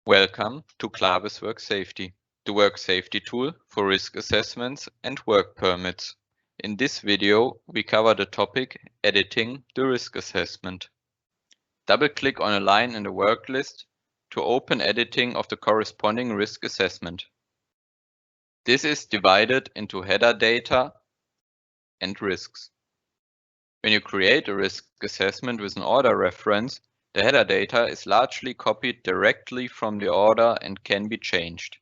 Welcome to clavisWorkSafety, the work safety tool for risk assessments and work permits. In this video, we cover the topic editing the risk assessment. Double-click on a line in the work list to open editing of the corresponding risk assessment. This is divided into header data and risks. When you create a risk assessment with an order reference, the header data is largely copied directly from the order and can be changed.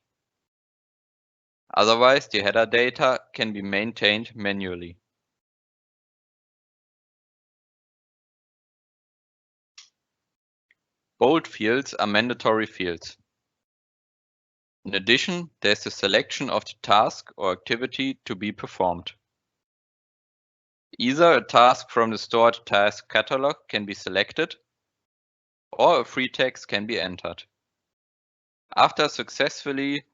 Otherwise, the header data can be maintained manually. Bold fields are mandatory fields. In addition, there's the selection of the task or activity to be performed. Either a task from the stored task catalog can be selected, or a free text can be entered. After successfully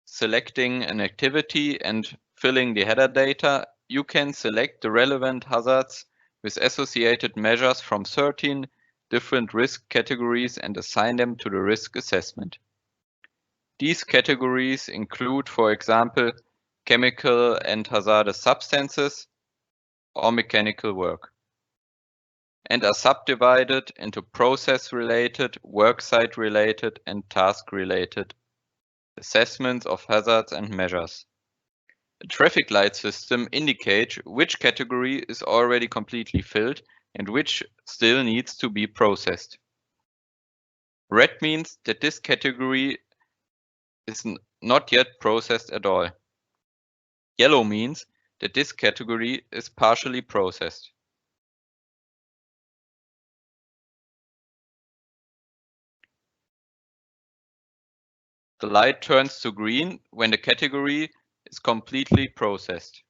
selecting an activity and filling the header data, you can select the relevant hazards with associated measures from 13 different risk categories and assign them to the risk assessment. These categories include, for example, chemical and hazardous substances or mechanical work, and are subdivided into process-related, worksite-related, and task-related assessments of hazards and measures. A traffic light system indicates which category is already completely filled and which still needs to be processed. Red means that this category is not yet processed at all. Yellow means that this category is partially processed. The light turns to green when the category is completely processed.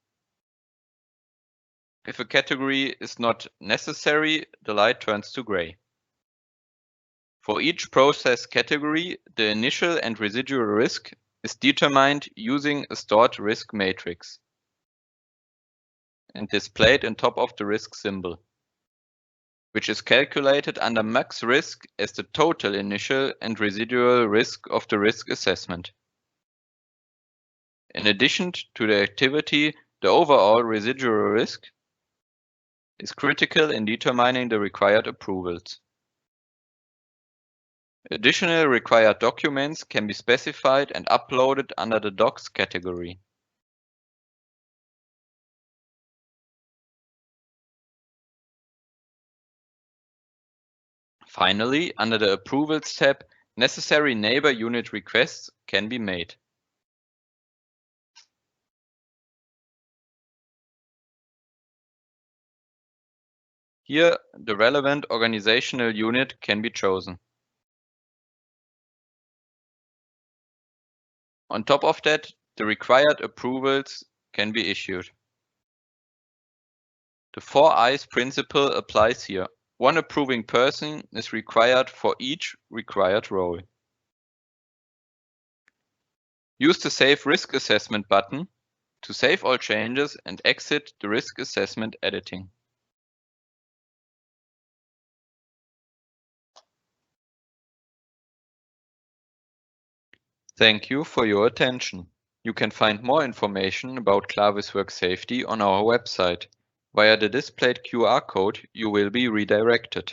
If a category is not necessary, the light turns to gray. For each process category, the initial and residual risk is determined using a stored risk matrix and displayed on top of the risk symbol, which is calculated under max risk as the total initial and residual risk of the risk assessment. In addition to the activity, the overall residual risk is critical in determining the required approvals. Additional required documents can be specified and uploaded under the Docs category. Finally, under the Approvals tab, necessary neighbor unit requests can be made. Here, the relevant organizational unit can be chosen. On top of that, the required approvals can be issued. The 4 eyes principle applies here. One approving person is required for each required role. Use the Save Risk Assessment button to save all changes and exit the risk assessment editing. Thank you for your attention. You can find more information about clavisWorkSafety on our website. Via the displayed QR code, you will be redirected.